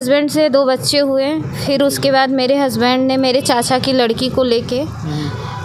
Husband से 2 बच्चे हुए, फिर उसके बाद मेरे हस्बैंड ने मेरे चाचा की लड़की को लेके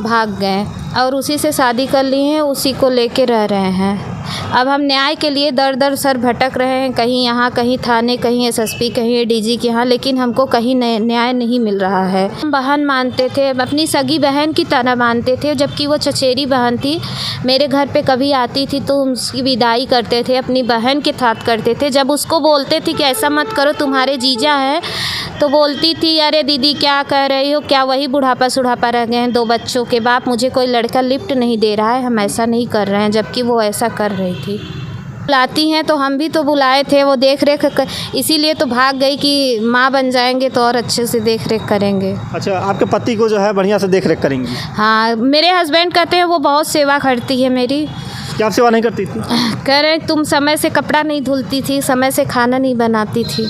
भाग गए और उसी से शादी कर ली है, उसी को लेके रह रहे हैं। अब हम न्याय के लिए दर-दर सर भटक रहे हैं, कहीं यहाँ, कहीं थाने, कहीं एसएसपी, कहीं एडीजी के यहाँ, लेकिन हमको कहीं न्याय नहीं मिल रहा है। हम बहन मानते थे, अपनी सगी बहन की तरह मानते थे, जबकि वो चचेरी बहन थी। मेरे घर पे कभी आती थी तो उसकी विदाई करते थे, अपनी बहन के साथ करते थे। जब उसको बोलते थे कि ऐसा मत करो, तुम्हारे जीजा हैं, तो बोलती थी अरे दीदी क्या कह रही हो, क्या वही बुढ़ापा सुढ़ापा रह गए हैं, 2 बच्चों के बाप, मुझे कोई लड़का लिफ्ट नहीं दे रहा है, हम ऐसा नहीं कर रहे हैं, जबकि वो ऐसा कर रही थी। बुलाती हैं तो हम भी तो बुलाए थे, वो देख रेख इसीलिए तो भाग गई कि माँ बन जाएंगे तो और अच्छे से देख रेख करेंगे। अच्छा, आपके पति को जो है बढ़िया से देख रेख करेंगी? हाँ, मेरे हस्बैंड कहते हैं वो बहुत सेवा करती है मेरी। क्या आप सेवा नहीं करती थी? कह रहे तुम समय से कपड़ा नहीं धुलती थी, समय से खाना नहीं बनाती थी।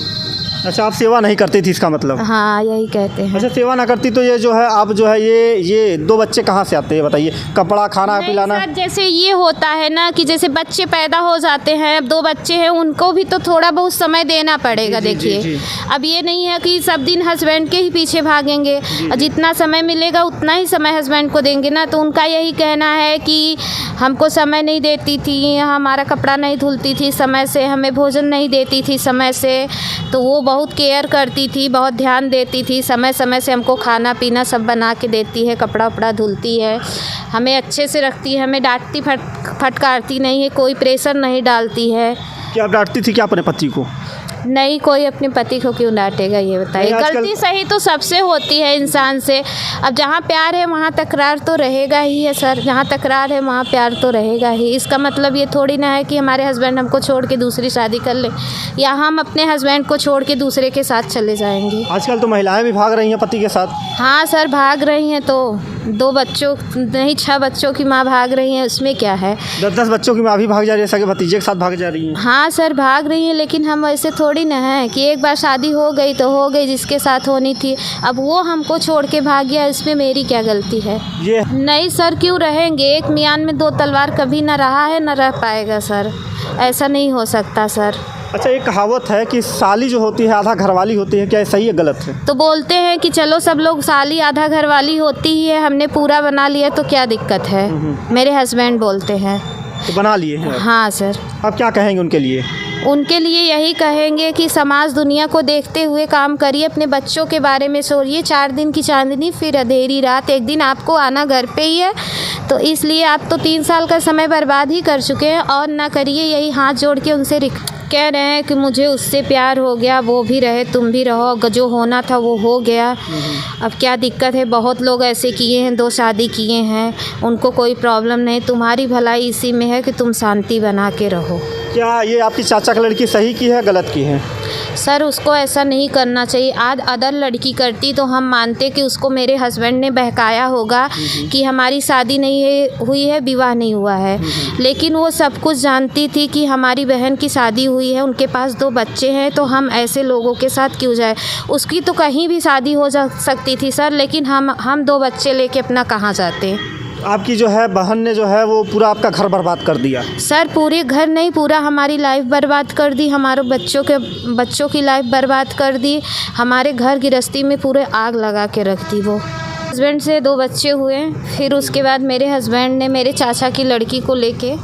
अच्छा, आप सेवा नहीं करती थी इसका मतलब? हाँ, यही कहते हैं। अच्छा, सेवा ना करती तो ये जो है आप जो है ये 2 बच्चे कहाँ से आते हैं बताइए? कपड़ा खाना पिलाना? सर, जैसे ये होता है ना कि जैसे बच्चे पैदा हो जाते हैं, अब 2 बच्चे हैं, उनको भी तो थोड़ा बहुत समय देना पड़ेगा। देखिए, अब ये नहीं है कि सब दिन हस्बैंड के ही पीछे भागेंगे, और जितना समय मिलेगा उतना ही समय हस्बैंड को देंगे ना। तो उनका यही कहना है कि हमको समय नहीं देती थी, हमारा कपड़ा नहीं धुलती थी समय से, हमें भोजन नहीं देती थी समय से, तो वो बहुत केयर करती थी, बहुत ध्यान देती थी, समय समय से हमको खाना पीना सब बना के देती है, कपड़ा उपड़ा धुलती है, हमें अच्छे से रखती है, हमें डांटती फटकारती नहीं है, कोई प्रेशर नहीं डालती है। क्या आप डांटती थी क्या अपने पति को? नहीं, कोई अपने पति को क्यों डांटेगा, ये बताइए। गलती सही तो सबसे होती है इंसान से। अब जहाँ प्यार है वहाँ तकरार तो रहेगा ही है सर, जहाँ तकरार है वहाँ प्यार तो रहेगा ही। इसका मतलब ये थोड़ी ना है कि हमारे हस्बैंड हमको छोड़ के दूसरी शादी कर ले, या हम अपने हस्बैंड को छोड़ के दूसरे के साथ चले जाएंगे। आजकल तो महिलाएं भी भाग रही हैं पति के साथ। हाँ सर, भाग रही हैं, तो 2 बच्चों नहीं 6 बच्चों की माँ भाग रही है, उसमें क्या है? 10-10 बच्चों की माँ भी भाग जा रही है, सगे भतीजे के साथ भाग जा रही है। हाँ सर, भाग रही है, लेकिन हम ऐसे थोड़ी ना है कि एक बार शादी हो गई तो हो गई, जिसके साथ होनी थी, अब वो हमको छोड़ के भाग गया, इसमें मेरी क्या गलती है? ये नहीं सर, क्यों रहेंगे? एक मियान में 2 तलवार कभी ना रहा है, ना रह पाएगा सर, ऐसा नहीं हो सकता सर। अच्छा, एक कहावत है कि साली जो होती है आधा घरवाली होती है, क्या ये सही है गलत है? तो बोलते हैं कि चलो सब लोग साली आधा घरवाली होती ही है, हमने पूरा बना लिया तो क्या दिक्कत है, मेरे हस्बैंड बोलते हैं। तो बना लिए हैं? हाँ सर। अब क्या कहेंगे उनके लिए? उनके लिए यही कहेंगे कि समाज दुनिया को देखते हुए काम करिए, अपने बच्चों के बारे में सोचिए। 4 दिन की चांदनी फिर अंधेरी रात, एक दिन आपको आना घर पे ही है, तो इसलिए आप तो 3 साल का समय बर्बाद ही कर चुके हैं, और ना करिए। यही हाथ जोड़ के उनसे कह रहे हैं कि मुझे उससे प्यार हो गया, वो भी रहे तुम भी रहो, जो होना था वो हो गया, अब क्या दिक्कत है? बहुत लोग ऐसे किए हैं, 2 शादी किए हैं, उनको कोई प्रॉब्लम नहीं। तुम्हारी भलाई इसी में है कि तुम शांति बना के रहो। क्या ये आपकी चाचा की लड़की सही की है गलत की है? सर, उसको ऐसा नहीं करना चाहिए। आज अदर लड़की करती तो हम मानते कि उसको मेरे हस्बैंड ने बहकाया होगा कि हमारी शादी नहीं है हुई है, विवाह नहीं हुआ है, लेकिन वो सब कुछ जानती थी कि हमारी बहन की शादी हुई है, उनके पास 2 बच्चे हैं, तो हम ऐसे लोगों के साथ क्यों जाए? उसकी तो कहीं भी शादी हो जा सकती थी सर, लेकिन हम 2 बच्चे लेके अपना कहाँ जाते? आपकी जो है बहन ने जो है वो पूरा आपका घर बर्बाद कर दिया। सर, पूरे घर नहीं, पूरा हमारी लाइफ बर्बाद कर दी, हमारे बच्चों की लाइफ बर्बाद कर दी, हमारे घर गृहस्थी में पूरे आग लगा के रख दी वो। हस्बैंड से 2 बच्चे हुए, फिर उसके बाद मेरे हस्बैंड ने मेरे चाचा की लड़की को लेके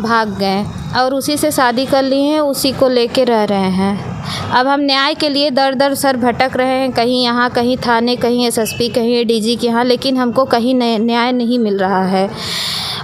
भाग गए और उसी से शादी कर ली है, उसी को लेके रह रहे हैं। अब हम न्याय के लिए दर-दर सर भटक रहे हैं, कहीं यहाँ, कहीं थाने, कहीं एसएसपी, कहीं एडीजी के यहाँ, लेकिन हमको कहीं न्याय नहीं मिल रहा है।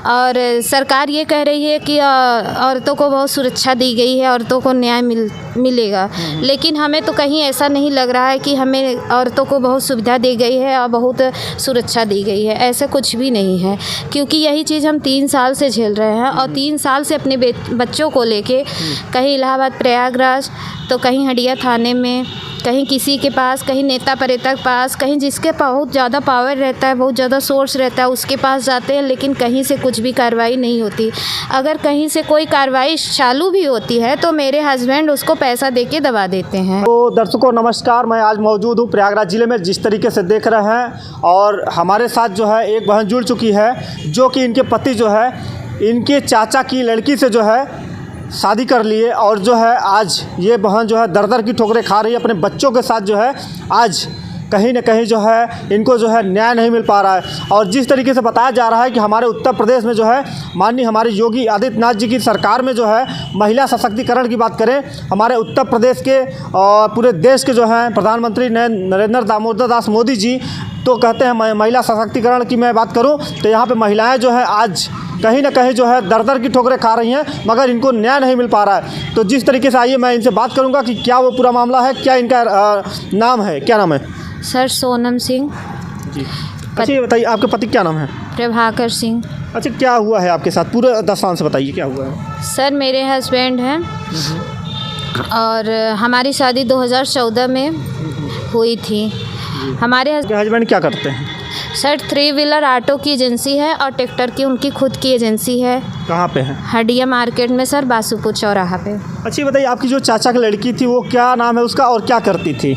और सरकार ये कह रही है कि औरतों को बहुत सुरक्षा दी गई है, औरतों को न्याय मिलेगा, लेकिन हमें तो कहीं ऐसा नहीं लग रहा है कि हमें औरतों को बहुत सुविधा दी गई है और बहुत सुरक्षा दी गई है। ऐसा कुछ भी नहीं है, क्योंकि यही चीज़ हम 3 साल से झेल रहे हैं, और 3 साल से अपने बच्चों को लेके कहीं इलाहाबाद प्रयागराज, तो कहीं हंडिया थाने में, कहीं किसी के पास, कहीं नेता प्रेता के पास, कहीं जिसके बहुत ज़्यादा पावर रहता है, बहुत ज़्यादा सोर्स रहता है, उसके पास जाते हैं, लेकिन कहीं से कुछ भी कार्रवाई नहीं होती। अगर कहीं से कोई कार्रवाई चालू भी होती है तो मेरे हस्बैंड उसको पैसा दे के दबा देते हैं। तो दर्शकों नमस्कार, मैं आज मौजूद हूँ प्रयागराज ज़िले में। जिस तरीके से देख रहे हैं, और हमारे साथ जो है एक बहन जुड़ चुकी है, जो कि इनके पति जो है इनके चाचा की लड़की से जो है शादी कर लिए और जो है आज ये बहन जो है दर-दर की ठोकरें खा रही है अपने बच्चों के साथ। जो है आज कहीं न कहीं जो है इनको जो है न्याय नहीं मिल पा रहा है। और जिस तरीके से बताया जा रहा है कि हमारे उत्तर प्रदेश में जो है माननीय हमारे योगी आदित्यनाथ जी की सरकार में जो है महिला सशक्तिकरण की बात करें, हमारे उत्तर प्रदेश के और पूरे देश के जो हैं प्रधानमंत्री नरेंद्र दामोदर दास मोदी जी तो कहते हैं महिला सशक्तिकरण की मैं बात करूं तो यहाँ पे महिलाएं जो है आज कहीं ना कहीं जो है दर-दर की ठोकरें खा रही हैं, मगर इनको न्याय नहीं मिल पा रहा है। तो जिस तरीके से आइए मैं इनसे बात करूंगा कि क्या वो पूरा मामला है, क्या इनका नाम है, क्या नाम है? सर सोनम सिंह। जी अच्छा ये बताइए आपके पति क्या नाम है? प्रभाकर सिंह। अच्छा क्या हुआ है आपके साथ, पूरे दस्तान से बताइए क्या हुआ है? सर मेरे हस्बैंड हैं और हमारी शादी 2014 में हुई थी। हमारे हस्बैंड क्या करते हैं? सर 3 व्हीलर ऑटो की एजेंसी है और ट्रैक्टर की उनकी खुद की एजेंसी है। कहाँ पे है? हडिया मार्केट में सर, बासुपुर चौराहा पे। अच्छी बताइए आपकी जो चाचा की लड़की थी वो क्या नाम है उसका और क्या करती थी?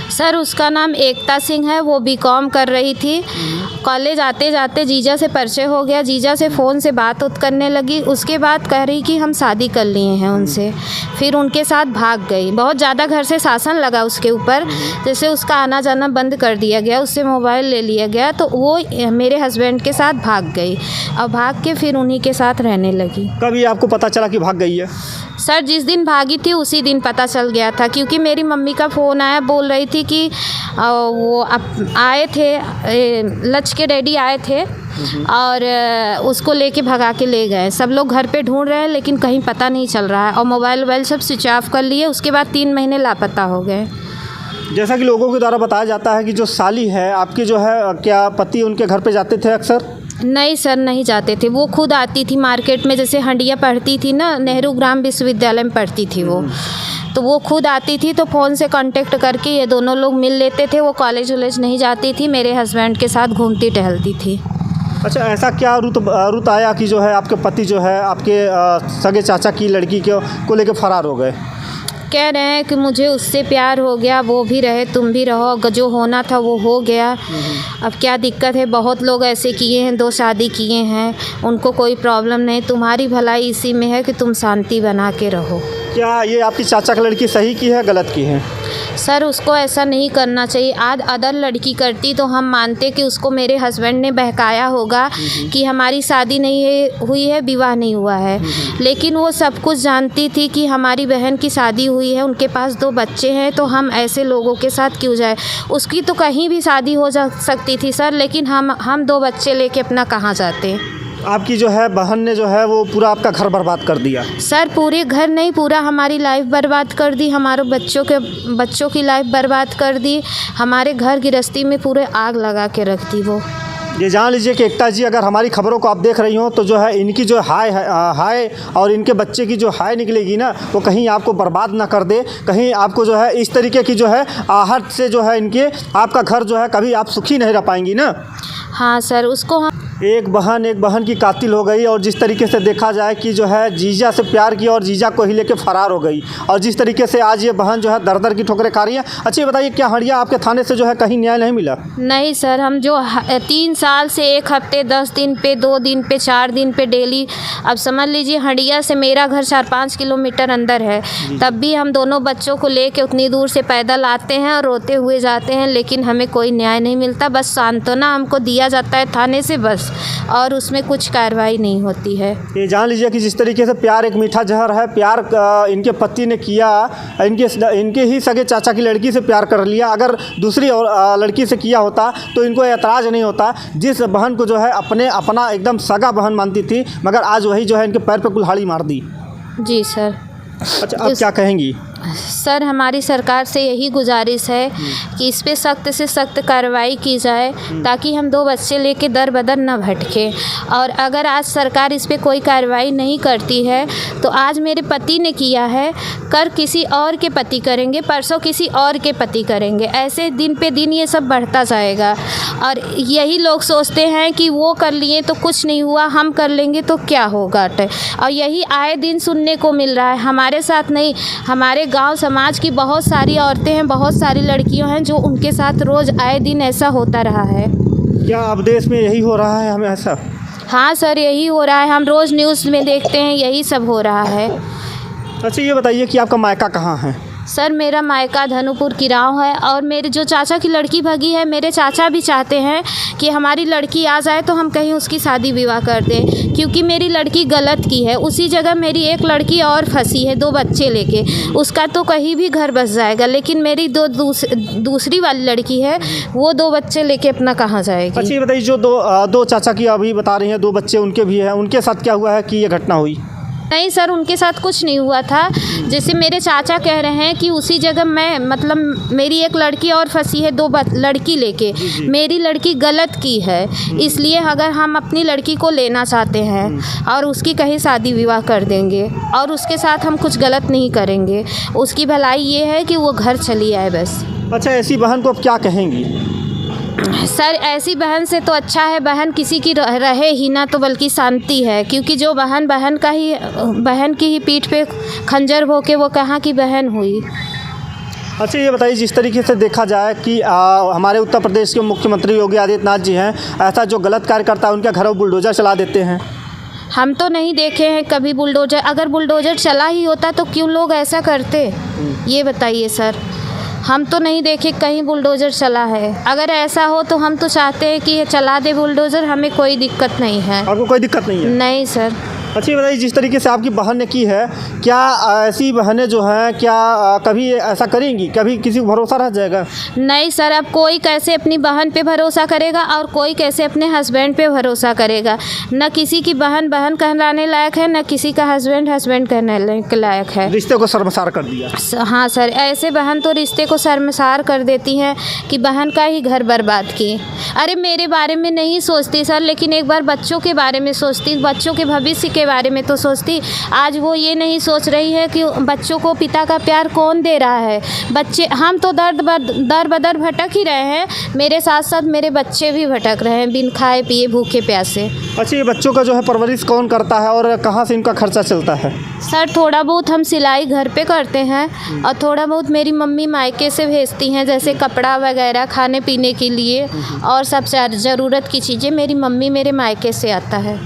सर उसका नाम एकता सिंह है, वो बीकॉम कर रही थी। कॉलेज आते जाते जीजा से परिचय हो गया, जीजा से फ़ोन से बात करने लगी। उसके बाद कह रही कि हम शादी कर लिए हैं उनसे, फिर उनके साथ भाग गई। बहुत ज़्यादा घर से शासन लगा उसके ऊपर, जैसे उसका आना जाना बंद कर दिया गया, उससे मोबाइल ले लिया गया, तो वो मेरे हस्बैंड के साथ भाग गई और भाग के फिर उन्हीं के साथ रहने लगी। कभी आपको पता चला कि भाग गई है? सर जिस दिन भागी थी उसी दिन पता चल गया था, क्योंकि मेरी मम्मी का फ़ोन आया, बोल रही थी कि वो आए थे, लच के डैडी आए थे और उसको लेके भगा के ले गए। सब लोग घर पे ढूंढ रहे हैं लेकिन कहीं पता नहीं चल रहा है और मोबाइल सब स्विच ऑफ कर लिए। उसके बाद 3 महीने लापता हो गए। जैसा कि लोगों के द्वारा बताया जाता है कि जो साली है आपकी जो है, क्या पति उनके घर पे जाते थे अक्सर? नहीं सर नहीं जाते थे, वो खुद आती थी मार्केट में। जैसे हंडिया पढ़ती थी ना, नेहरू ग्राम विश्वविद्यालय में पढ़ती थी वो, तो वो खुद आती थी, तो फ़ोन से कांटेक्ट करके ये दोनों लोग मिल लेते थे। वो कॉलेज वॉलेज नहीं जाती थी, मेरे हस्बैंड के साथ घूमती टहलती थी। अच्छा ऐसा क्या रुत आया कि जो है आपके पति जो है आपके सगे चाचा की लड़की को लेकर फरार हो गए? कह रहे हैं कि मुझे उससे प्यार हो गया, वो भी रहे तुम भी रहो, जो होना था वो हो गया। अब क्या दिक्कत है, बहुत लोग ऐसे किए हैं, 2 शादी किए हैं, उनको कोई प्रॉब्लम नहीं। तुम्हारी भलाई इसी में है कि तुम शांति बना के रहो। क्या ये आपकी चाचा की लड़की सही की है गलत की है? सर उसको ऐसा नहीं करना चाहिए। आज अदर लड़की करती तो हम मानते कि उसको मेरे हस्बैंड ने बहकाया होगा कि हमारी शादी नहीं हुई है, विवाह नहीं हुआ है, लेकिन वो सब कुछ जानती थी कि हमारी बहन की शादी हुई है, उनके पास 2 बच्चे हैं, तो हम ऐसे लोगों के साथ क्यों जाए। उसकी तो कहीं भी शादी हो जा सकती थी सर, लेकिन हम 2 बच्चे लेके अपना कहाँ जाते। आपकी जो है बहन ने जो है वो पूरा आपका घर बर्बाद कर दिया? सर पूरे घर नहीं, पूरा हमारी लाइफ बर्बाद कर दी, हमारे बच्चों की लाइफ बर्बाद कर दी, हमारे घर गृहस्थी में पूरे आग लगा के रख दी वो। ये जान लीजिए कि एकता जी अगर हमारी खबरों को आप देख रही हो तो जो है इनकी जो हाय और इनके बच्चे की जो हाय निकलेगी ना, वो कहीं आपको बर्बाद ना कर दे, कहीं आपको जो है इस तरीके की जो है आहट से जो है इनके आपका घर जो है कभी आप सुखी नहीं रह पाएंगी ना। हाँ सर उसको हम एक बहन की कातिल हो गई और जिस तरीके से देखा जाए कि जो है जीजा से प्यार किया और जीजा को ही लेके फरार हो गई और जिस तरीके से आज ये बहन जो है दर-दर की ठोकरें खा रही है। अच्छा ये बताइए क्या हंडिया आपके थाने से जो है कहीं न्याय नहीं मिला? नहीं सर, हम जो 3 साल से 1 हफ्ते 10 दिन पे 2 दिन पे 4 दिन पे डेली, अब समझ लीजिए हंडिया से मेरा घर 4-5 किलोमीटर अंदर है, तब भी हम दोनों बच्चों को लेके उतनी दूर से पैदल आते हैं और रोते हुए जाते हैं, लेकिन हमें कोई न्याय नहीं मिलता। बस सांत्वना हमको दिया जाता है थाने से बस, और उसमें कुछ कार्रवाई नहीं होती है। ये जान लीजिए कि जिस तरीके से प्यार एक मीठा जहर है, प्यार इनके पति ने किया, इनके ही सगे चाचा की लड़की से प्यार कर लिया। अगर दूसरी और लड़की से किया होता तो इनको एतराज़ नहीं होता। जिस बहन को जो है अपना एकदम सगा बहन मानती थी, मगर आज वही जो है इनके पैर पे कुल्हाड़ी मार दी। जी सर। अच्छा अब क्या कहेंगी? सर हमारी सरकार से यही गुजारिश है कि इस पे सख्त से सख्त कार्रवाई की जाए, ताकि हम 2 बच्चे लेके दर बदर न भटके। और अगर आज सरकार इस पे कोई कार्रवाई नहीं करती है तो आज मेरे पति ने किया है, कर किसी और के पति करेंगे, परसों किसी और के पति करेंगे, ऐसे दिन पे दिन ये सब बढ़ता जाएगा। और यही लोग सोचते हैं कि वो कर लिए तो कुछ नहीं हुआ, हम कर लेंगे तो क्या होगा। और यही आए दिन सुनने को मिल रहा है। हमारे साथ नहीं, हमारे गांव समाज की बहुत सारी औरतें हैं, बहुत सारी लड़कियां हैं जो उनके साथ रोज़ आए दिन ऐसा होता रहा है। क्या अब देश में यही हो रहा है हमें ऐसा? हाँ सर यही हो रहा है, हम रोज़ न्यूज़ में देखते हैं यही सब हो रहा है। अच्छा ये बताइए कि आपका मायका कहाँ है? सर मेरा मायका धनुपुर किराव है और मेरे जो चाचा की लड़की भगी है, मेरे चाचा भी चाहते हैं कि हमारी लड़की आ जाए तो हम कहीं उसकी शादी विवाह कर दें, क्योंकि मेरी लड़की गलत की है। उसी जगह मेरी एक लड़की और फंसी है 2 बच्चे लेके, उसका तो कहीं भी घर बस जाएगा, लेकिन मेरी दूसरी वाली लड़की है वो 2 बच्चे लेके अपना कहाँ जाएगी। अच्छा ये बताइए, जो दो चाचा की अभी बता रही हैं 2 बच्चे उनके भी हैं, उनके साथ क्या हुआ है कि ये घटना हुई? नहीं सर, उनके साथ कुछ नहीं हुआ था। जैसे मेरे चाचा कह रहे हैं कि उसी जगह मैं मतलब मेरी एक लड़की और फंसी है 2 लड़की लेके, मेरी लड़की गलत की है, इसलिए अगर हम अपनी लड़की को लेना चाहते हैं और उसकी कहीं शादी विवाह कर देंगे और उसके साथ हम कुछ गलत नहीं करेंगे, उसकी भलाई ये है कि वो घर चली आए बस। अच्छा ऐसी बहन को आप क्या कहेंगी? सर ऐसी बहन से तो अच्छा है बहन किसी की रहे ही ना, तो बल्कि शांति है, क्योंकि जो बहन की ही पीठ पे खंजर हो के वो कहाँ की बहन हुई। अच्छा ये बताइए, जिस तरीके से देखा जाए कि हमारे उत्तर प्रदेश के मुख्यमंत्री योगी आदित्यनाथ जी हैं, ऐसा जो गलत कार्य करता है उनके घरों बुलडोज़र चला देते हैं। हम तो नहीं देखे हैं कभी बुलडोज़र, अगर बुलडोज़र चला ही होता तो क्यों लोग ऐसा करते, ये बताइए सर। हम तो नहीं देखे कहीं बुलडोज़र चला है, अगर ऐसा हो तो हम तो चाहते हैं कि चला दे बुलडोज़र, हमें कोई दिक्कत नहीं है। आपको कोई दिक्कत नहीं है? नहीं सर। अच्छा ये बताइए, जिस तरीके से आपकी बहन ने की है, क्या ऐसी बहनें जो हैं क्या कभी ऐसा करेंगी? कभी किसी को भरोसा रह जाएगा? नहीं सर, अब कोई कैसे अपनी बहन पे भरोसा करेगा और कोई कैसे अपने हस्बैंड पे भरोसा करेगा। न किसी की बहन कहलाने लायक है, न किसी का हस्बैंड कहने के लायक है। रिश्ते को शर्मसार कर दिया। हाँ सर, ऐसे बहन तो रिश्ते को शर्मसार कर देती हैं कि बहन का ही घर बर्बाद की। अरे मेरे बारे में नहीं सोचती सर, लेकिन एक बार बच्चों के बारे में सोचती, बच्चों के भविष्य के बारे में तो सोचती। आज वो ये नहीं सोच रही है कि बच्चों को पिता का प्यार कौन दे रहा है। बच्चे, हम तो दर बदर भटक ही रहे हैं, मेरे साथ साथ मेरे बच्चे भी भटक रहे हैं बिन खाए पिए भूखे प्यासे। अच्छा ये बच्चों का जो है परवरिश कौन करता है और कहाँ से इनका खर्चा चलता है? सर थोड़ा बहुत हम सिलाई घर पे करते हैं और थोड़ा बहुत मेरी मम्मी मायके से भेजती हैं, जैसे कपड़ा वगैरह खाने पीने के लिए और सब ज़रूरत की चीज़ें मेरी मम्मी मेरे मायके से आता है।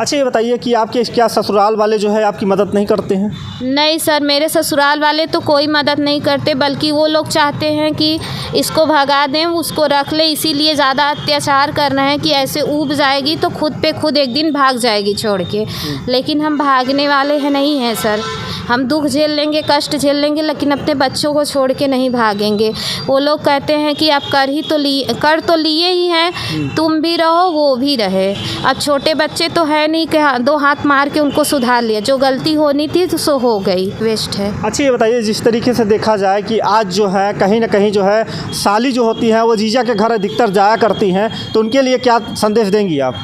अच्छा ये बताइए कि आपके क्या ससुराल वाले जो है आपकी मदद नहीं करते हैं? नहीं सर, मेरे ससुराल वाले तो कोई मदद नहीं करते, बल्कि वो लोग चाहते हैं कि इसको भगा दें, उसको रख ले, इसीलिए ज़्यादा अत्याचार कर रहे हैं कि ऐसे ऊब जाएगी तो खुद पे खुद एक दिन भाग जाएगी छोड़ के। लेकिन हम भागने वाले हैं नहीं हैं सर, हम दुख झेल लेंगे, कष्ट झेल लेंगे, लेकिन अपने बच्चों को छोड़ के नहीं भागेंगे। वो लोग कहते हैं कि आप कर तो लिए ही हैं, तुम भी रहो वो भी रहे। अब छोटे बच्चे तो है नहीं कि 2 हाथ मार के उनको सुधार लिया, जो गलती होनी थी तो सो हो गई, वेस्ट है। अच्छा ये बताइए, जिस तरीके से देखा जाए कि आज जो है कहीं ना कहीं जो है साली जो होती हैं वो जीजा के घर अधिकतर जाया करती हैं, तो उनके लिए क्या संदेश देंगी आप?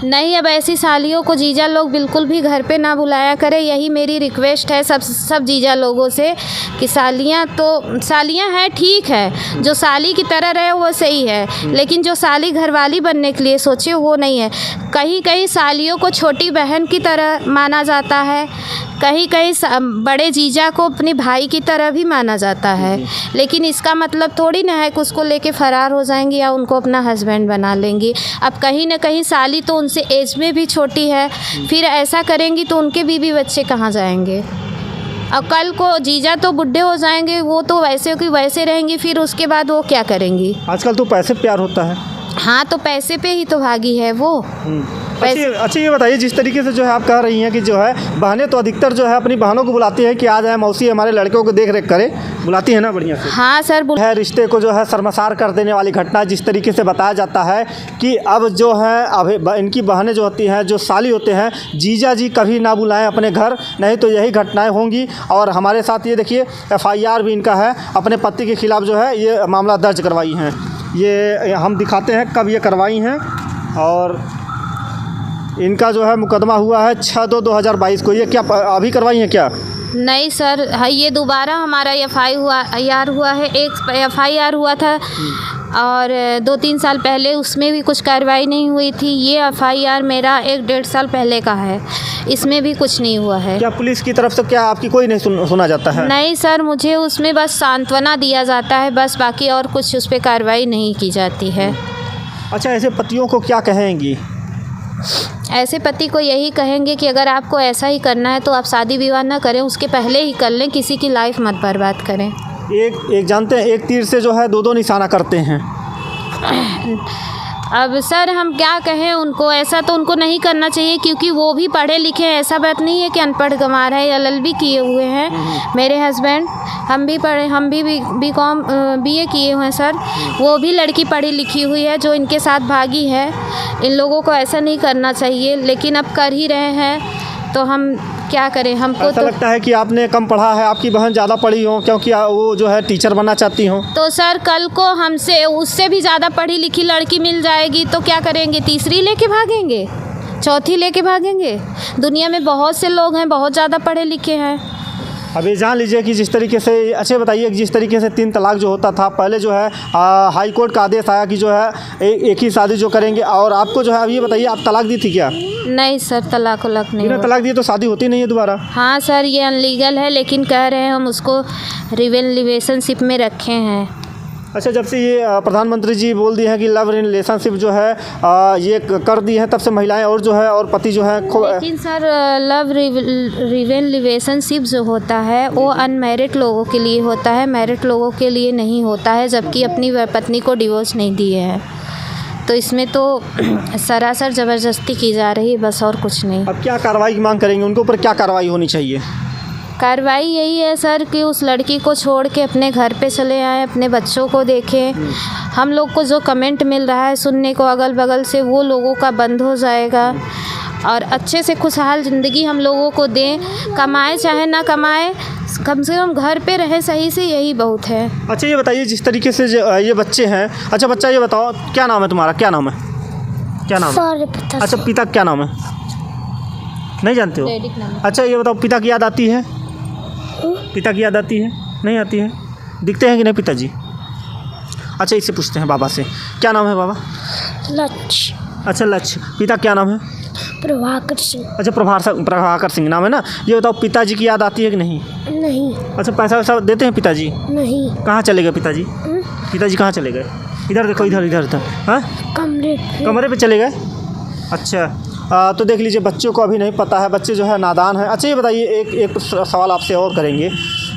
नहीं, अब ऐसी सालियों को जीजा लोग बिल्कुल भी घर पे ना बुलाया करें, यही मेरी रिक्वेस्ट है सब जीजा लोगों से कि सालियाँ हैं ठीक है, जो साली की तरह रहे वो सही है, लेकिन जो साली घरवाली बनने के लिए सोचे वो नहीं है। कहीं कहीं सालियों को छोटी बहन की तरह माना जाता है, कहीं कहीं बड़े जीजा को अपने भाई की तरह भी माना जाता है, लेकिन इसका मतलब थोड़ी ना है कि उसको लेके फ़रार हो जाएंगी या उनको अपना हस्बैंड बना लेंगी। अब कहीं ना कहीं साली तो उनसे एज में भी छोटी है, फिर ऐसा करेंगी तो उनके बीवी बच्चे कहाँ जाएंगे। और कल को जीजा तो बुढ़े हो जाएंगे, वो तो वैसे की वैसे रहेंगी, फिर उसके बाद वो क्या करेंगी। आजकल तो पैसे प्यार होता है। हाँ, तो पैसे पे ही तो भागी है वो। अच्छा ये बताइए, जिस तरीके से जो है आप कह रही हैं कि जो है बहनें तो अधिकतर जो है अपनी बहनों को बुलाती हैं कि आ जाए मौसी हमारे लड़कों को देख रेख करे, बुलाती है ना बढ़िया से? हाँ सर, है रिश्ते को जो है शर्मसार कर देने वाली घटना। जिस तरीके से बताया जाता है कि अब जो है अब इनकी बहनें जो होती हैं, जो साली होते हैं, जीजा जी कभी ना बुलाएं अपने घर, नहीं तो यही घटनाएँ होंगी। और हमारे साथ ये देखिए FIR भी इनका है, अपने पति के खिलाफ़ जो है ये मामला दर्ज करवाई हैं। ये हम दिखाते हैं कब ये करवाई हैं, और इनका जो है मुकदमा हुआ है 6/2/2022 को। ये क्या अभी करवाई हैं क्या? नहीं सर, ये दोबारा हमारा FIR हुआ है। एक FIR हुआ था और 2-3 साल पहले उसमें भी कुछ कार्रवाई नहीं हुई थी। ये FIR मेरा 1-1.5 साल पहले का है, इसमें भी कुछ नहीं हुआ है। क्या पुलिस की तरफ से क्या आपकी कोई नहीं सुना जाता है? नहीं सर, मुझे उसमें बस सांत्वना दिया जाता है बस, बाकी और कुछ उस पर कार्रवाई नहीं की जाती है। अच्छा, ऐसे पतियों को क्या कहेंगी? ऐसे पति को यही कहेंगे कि अगर आपको ऐसा ही करना है तो आप शादी विवाह ना करें, उसके पहले ही कर लें, किसी की लाइफ मत बर्बाद करें। एक जानते हैं, एक तीर से जो है दो निशाना करते हैं। अब सर हम क्या कहें उनको, ऐसा तो उनको नहीं करना चाहिए क्योंकि वो भी पढ़े लिखे हैं, ऐसा बात नहीं है कि अनपढ़ गंवार है, LLB किए हुए हैं मेरे हस्बैंड। हम भी पढ़े, हम भी BCom BA किए हुए हैं सर। वो भी लड़की पढ़ी लिखी हुई है जो इनके साथ भागी है। इन लोगों को ऐसा नहीं करना चाहिए, लेकिन अब कर ही रहे हैं तो हम क्या करें। हमको ऐसा तो लगता है कि आपने कम पढ़ा है, आपकी बहन ज़्यादा पढ़ी हो, क्योंकि वो जो है टीचर बनना चाहती हो। तो सर कल को हमसे उससे भी ज़्यादा पढ़ी लिखी लड़की मिल जाएगी तो क्या करेंगे? तीसरी लेके भागेंगे, चौथी लेके भागेंगे? दुनिया में बहुत से लोग हैं, बहुत ज़्यादा पढ़े लिखे हैं। अब ये जान लीजिए कि जिस तरीके से, अच्छे बताइए, जिस तरीके से 3 तलाक जो होता था पहले, जो है हाई कोर्ट का आदेश आया कि जो है एक ही शादी जो करेंगे। और आपको जो है, अब ये बताइए, आप तलाक दी थी क्या? नहीं सर, तलाक वलाक नहीं बिना हुआ। तलाक दिए तो शादी होती नहीं है दोबारा। हाँ सर, ये अनलीगल है, लेकिन कह रहे हैं हम उसको रिलेशनशिप में रखे हैं। अच्छा, जब से ये प्रधानमंत्री जी बोल दिए हैं कि लव रिलेशनशिप जो है ये कर दी है, तब से महिलाएं और जो है और पति जो है लेकिन सर लव रिलेशनशिप जो होता है वो अनमैरिड लोगों के लिए होता है, मैरिड लोगों के लिए नहीं होता है, जबकि अपनी पत्नी को डिवोर्स नहीं दिए हैं। तो इसमें तो सरासर ज़बरदस्ती की जा रही है, बस और कुछ नहीं। अब क्या कार्रवाई की मांग करेंगे? उनके ऊपर क्या कार्रवाई होनी चाहिए? कार्रवाई यही है सर कि उस लड़की को छोड़ के अपने घर पे चले आए, अपने बच्चों को देखें। हम लोग को जो कमेंट मिल रहा है सुनने को अगल बगल से, वो लोगों का बंद हो जाएगा और अच्छे से खुशहाल ज़िंदगी हम लोगों को दें। कमाए चाहे ना कमाए, कम से कम घर पे रहे सही से, यही बहुत है। अच्छा, ये बताइए, जिस तरीके से ये बच्चे हैं, अच्छा बच्चा ये बताओ, क्या नाम है तुम्हारा? क्या नाम है? क्या नाम है? अच्छा, पिता क्या नाम है? नहीं जानते हो? अच्छा, ये बताओ, पिता की याद आती है? पिता की याद आती है? नहीं आती है? दिखते हैं कि नहीं पिताजी? अच्छा, इससे पूछते हैं बाबा से, क्या नाम है बाबा? लक्ष्य। अच्छा, लक्ष्य। पिता क्या नाम है? प्रभाकर सिंह। अच्छा, प्रभाकर सिंह नाम है ना। ये बताओ, पिताजी की याद आती है कि नहीं? नहीं। अच्छा, पैसा वैसा देते हैं पिताजी? नहीं। कहाँ चले गए पिताजी? पिताजी कहाँ चले गए? इधर देखो, इधर। हाँ, कमरे पे चले गए। अच्छा, तो देख लीजिए, बच्चों को अभी नहीं पता है, बच्चे जो है नादान हैं। अच्छा, ये बताइए, एक सवाल आपसे और करेंगे।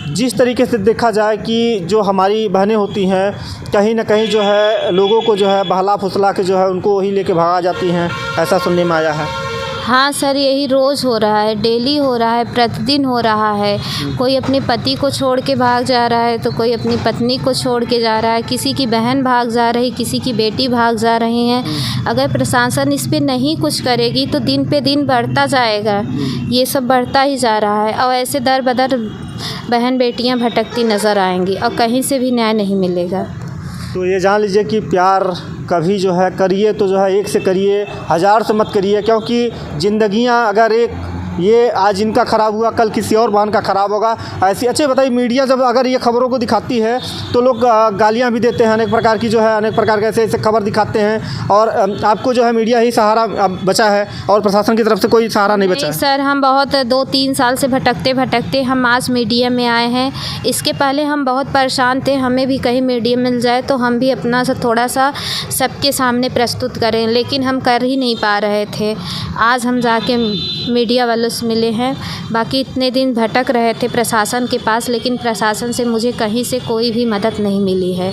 जिस तरीके से देखा जाए कि जो हमारी बहनें होती हैं, कहीं ना कहीं जो है लोगों को जो है बहला फुसला के जो है उनको वही लेके भागा जाती हैं, ऐसा सुनने में आया है। हाँ सर, यही रोज़ हो रहा है, डेली हो रहा है, प्रतिदिन हो रहा है। कोई अपने पति को छोड़ के भाग जा रहा है तो कोई अपनी पत्नी को छोड़ के जा रहा है, किसी की बहन भाग जा रही, किसी की बेटी भाग जा रही हैं। अगर प्रशासन इस पे नहीं कुछ करेगी तो दिन पे दिन बढ़ता जाएगा, ये सब बढ़ता ही जा रहा है और ऐसे दर बदर बहन बेटियां भटकती नज़र आएंगी और कहीं से भी न्याय नहीं मिलेगा। तो ये जान लीजिए कि प्यार कभी जो है करिए तो जो है एक से करिए, 1000 से मत करिए, क्योंकि ज़िंदगियां अगर ये आज इनका ख़राब हुआ, कल किसी और बहन का ख़राब होगा, ऐसी। अच्छे बताइए, मीडिया जब अगर ये खबरों को दिखाती है तो लोग गालियां भी देते हैं, अनेक प्रकार की जो है, अनेक प्रकार के ऐसे खबर दिखाते हैं, और आपको जो है मीडिया ही सहारा बचा है और प्रशासन की तरफ से कोई सहारा नहीं बचा है। सर, हम बहुत 2-3 साल से भटकते हम आज मीडिया में आए हैं। इसके पहले हम बहुत परेशान थे, हमें भी कहीं मीडिया मिल जाए तो हम भी अपना थोड़ा सा सबके सामने प्रस्तुत करें, लेकिन हम कर ही नहीं पा रहे थे। आज हम जाके मीडिया वालों से मिले हैं। बाकी इतने दिन भटक रहे थे प्रशासन के पास, लेकिन प्रशासन से मुझे कहीं से कोई भी मदद नहीं मिली है।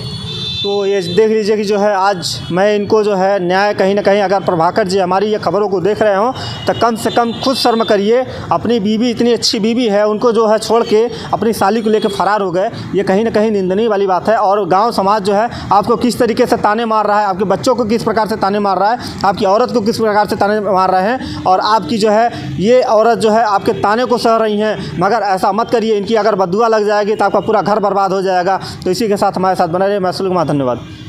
तो ये देख लीजिए कि जो है आज मैं इनको जो है न्याय, कहीं ना कहीं अगर प्रभाकर जी हमारी ये खबरों को देख रहे हो तो कम से कम खुद शर्म करिए। अपनी बीवी, इतनी अच्छी बीवी है, उनको जो है छोड़ के अपनी साली को लेकर फरार हो गए, ये कहीं ना कहीं निंदनीय वाली बात है। और गांव समाज जो है आपको किस तरीके से ताने मार रहा है, आपके बच्चों को किस प्रकार से ताने मार रहा है, आपकी औरत को किस प्रकार से ताने मार रहे हैं, और आपकी जो है ये औरत जो है आपके ताने को सह रही हैं। मगर ऐसा मत करिए, इनकी अगर बद्दुआ लग जाएगी तो आपका पूरा घर बर्बाद हो जाएगा। तो इसी के साथ हमारे साथ बने रहिए। मैं सुलगमा, धन्यवाद।